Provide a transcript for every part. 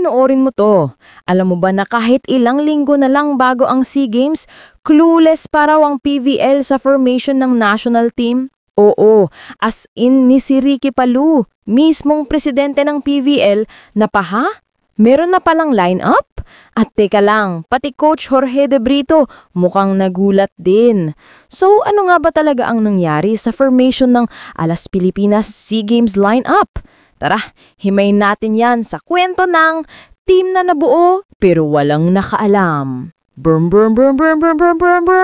Panoorin mo to. Alam mo ba na kahit ilang linggo na lang bago ang SEA Games, clueless pa raw ang PVL sa formation ng national team? Oo, as in ni si Ricky Palou, mismong presidente ng PVL, na pa meron na palang line-up? At teka lang, pati Coach Jorge De Brito mukhang nagulat din. So ano nga ba talaga ang nangyari sa formation ng Alas Pilipinas SEA Games line-up? Tara, himayin natin yan sa kwento ng team na nabuo pero walang nakaalam. Brum brum brum brum brum brum brum brum.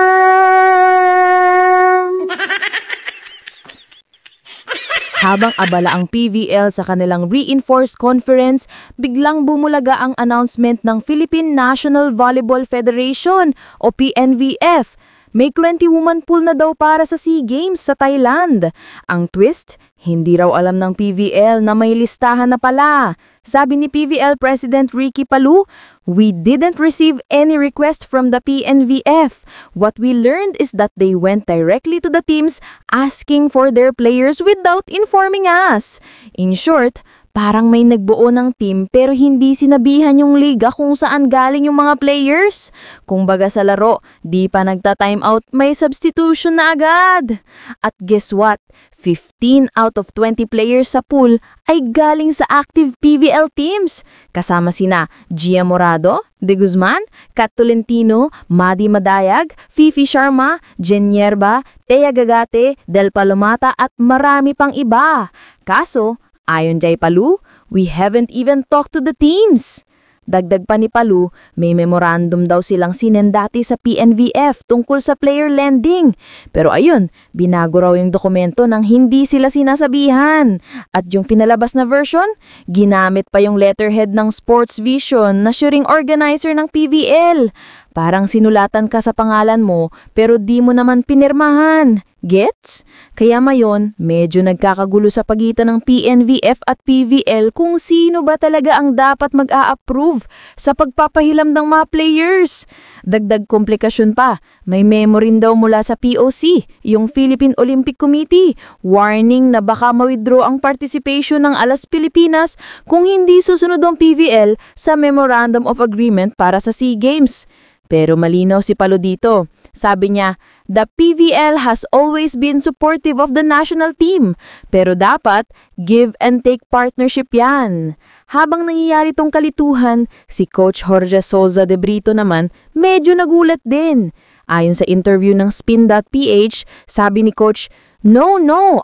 Habang abala ang PVL sa kanilang reinforced conference, biglang bumulaga ang announcement ng Philippine National Volleyball Federation o PNVF. May 20-woman pool na daw para sa SEA Games sa Thailand. Ang twist, hindi raw alam ng PVL na may listahan na pala. Sabi ni PVL President Ricky Palou, "We didn't receive any request from the PNVF. What we learned is that they went directly to the teams asking for their players without informing us." In short, parang may nagbuo ng team pero hindi sinabihan yung liga kung saan galing yung mga players. Kung baga sa laro, di pa nagta-time out, may substitution na agad. At guess what? 15 out of 20 players sa pool ay galing sa active PVL teams. Kasama sina Gia Morado, De Guzman, Kat Tolentino, Madi Madayag, Fifi Sharma, Jen Yerba, Thea Gagate, Del Palomata at marami pang iba. Kaso, ayon kay Palou, we haven't even talked to the teams. Dagdag pa ni Palou, may memorandum daw silang sinendati sa PNVF tungkol sa player lending. Pero ayun, binago raw yung dokumento nang hindi sila sinasabihan. At yung pinalabas na version, ginamit pa yung letterhead ng Sports Vision na syuring organizer ng PVL. Parang sinulatan ka sa pangalan mo pero di mo naman pinirmahan. Gets? Kaya mayon, medyo nagkakagulo sa pagitan ng PNVF at PVL kung sino ba talaga ang dapat mag-a-approve sa pagpapahilam ng mga players. Dagdag komplikasyon pa, may memo rin daw mula sa POC, yung Philippine Olympic Committee, warning na baka ma-withdraw ang participation ng Alas Pilipinas kung hindi susunod ang PVL sa Memorandum of Agreement para sa SEA Games. Pero malinaw si Palou dito. Sabi niya, the PVL has always been supportive of the national team, pero dapat give and take partnership yan. Habang nangyayari tong kalituhan, si Coach Jorge Souza de Brito naman medyo nagulat din. Ayon sa interview ng Spin.ph, sabi ni Coach, No,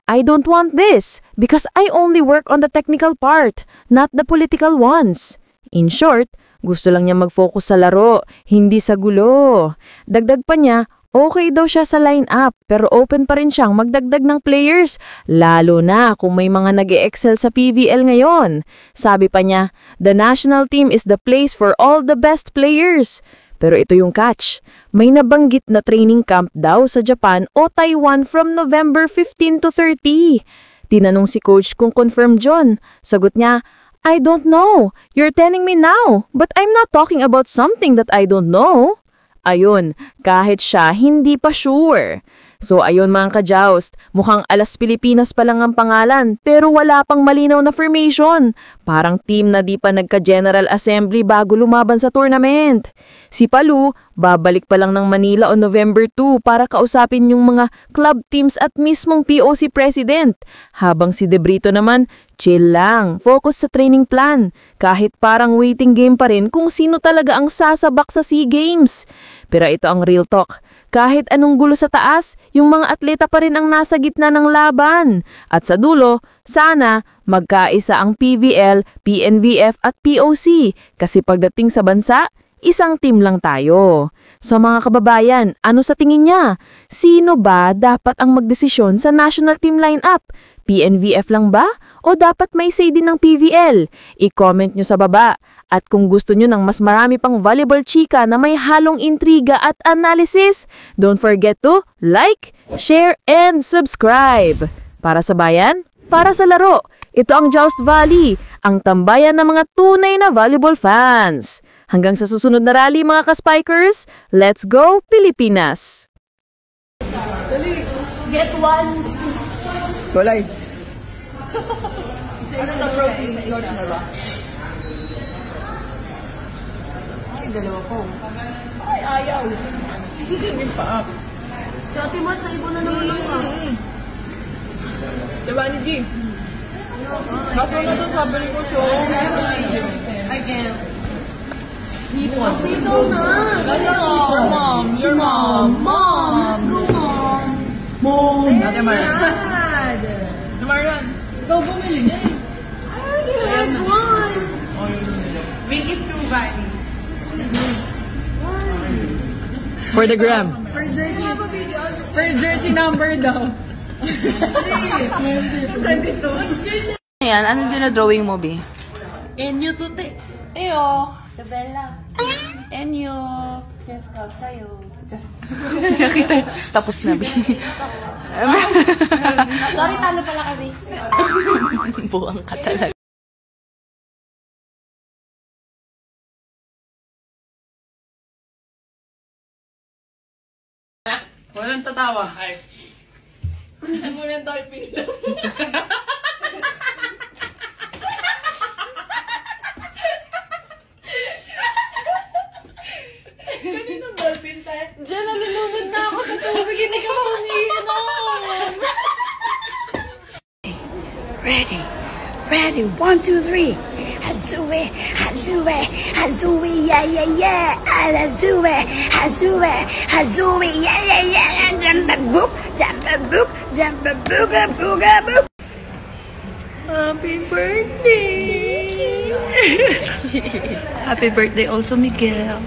I don't want this because I only work on the technical part, not the political ones. In short, gusto lang niya mag-focus sa laro, hindi sa gulo. Dagdag pa niya, okay daw siya sa line-up pero open pa rin siyang magdagdag ng players, lalo na kung may mga nag-e-excel sa PVL ngayon. Sabi pa niya, the national team is the place for all the best players. Pero ito yung catch, may nabanggit na training camp daw sa Japan o Taiwan from November 15 to 30. Tinanong si coach kung confirm John. Sagot niya, I don't know. You're telling me now, but I'm not talking about something that I don't know. Ayun, kahit siya hindi pa sure. So ayun mga ka-joust, mukhang Alas Pilipinas pa lang ang pangalan pero wala pang malinaw na formation. Parang team na di pa nagka-General Assembly bago lumaban sa tournament. Si Palou, babalik pa lang ng Manila on November 2 para kausapin yung mga club teams at mismong POC President. Habang si De Brito naman, chill lang, focus sa training plan. Kahit parang waiting game pa rin kung sino talaga ang sasabak sa SEA Games. Pero ito ang real talk. Kahit anong gulo sa taas, yung mga atleta pa rin ang nasa gitna ng laban. At sa dulo, sana magkaisa ang PVL, PNVF at POC. Kasi pagdating sa bansa, isang team lang tayo. So mga kababayan, ano sa tingin niya? Sino ba dapat ang magdesisyon sa national team lineup? PNVF lang ba? O dapat may say din ng PVL? I-comment nyo sa baba. At kung gusto nyo ng mas marami pang volleyball chika na may halong intriga at analysis, don't forget to like, share, and subscribe. Para sa bayan, para sa laro. Ito ang Joust Valley, ang tambayan ng mga tunay na volleyball fans. Hanggang sa susunod na rally mga ka-spikers, let's go Pilipinas! Get one scoop. Kulay. Ano na protein? Coach na ba? dalawa ko. Ay, ayaw. Hindi pa. Si Ate Mas, naibo na naman ako. Diba ni G? Kaso na ito, sabi ko siya. I can't. Hipon. Dito na. Your mom. Your mom. Mom. Let's go, mom. Mom. Ate Marian. Ate Marian. Ikaw bumili niya eh. I already had one. Make it two, Vani. For the gram. For jersey number daw. Ayan, anong dinodrawing mo, Bi? Enyo to te. Eyo, Tabella. Enyo. Crystal tayo. Tapos na, Bi. Sorry, talo pala kami. Buwang ka talaga. Walang tatawa. Ay. Ano mo yung dolphin daw? Kaninong dolphin tayo? Diyan, nalulunod na ako sa tubig. Hindi ka mahumiinom. Ready, ready, 1, 2, 3. Hazue, hazue, hazue, yeah, yeah, yeah. Hazue, hazue, hazue, yeah, yeah, yeah. Jumpa boop, jumpa boop, jumpa booga, booga, boop. Happy birthday! Happy birthday also, Miguel.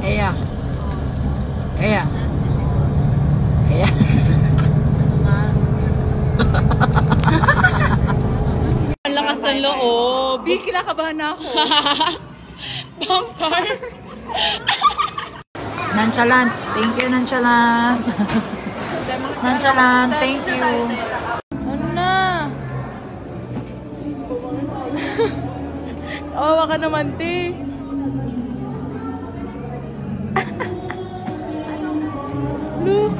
Eya. Eya. Eya. Ang lakas ng loob. Di, kinakabahan na ako. Bangkar. Nonchalant. Thank you, nonchalant. Nonchalant. Thank you. Ano na? Kawawa ka naman, te. Look.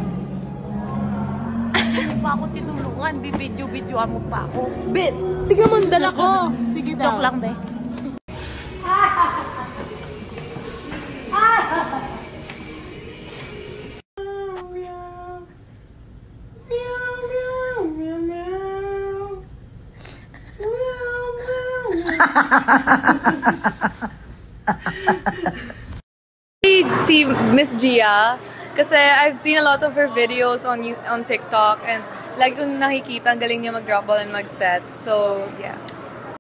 Pa ako tinulungan. Bibidyo-bidyoan mo pa ako. Bet, tiga mo ang dala ko. Sige daw. Joke lang, be. Si Miss Gia kasi I've seen a lot of her videos on TikTok and lagi kong nakikita ang galing niya mag-drop ball and mag-set. So, yeah.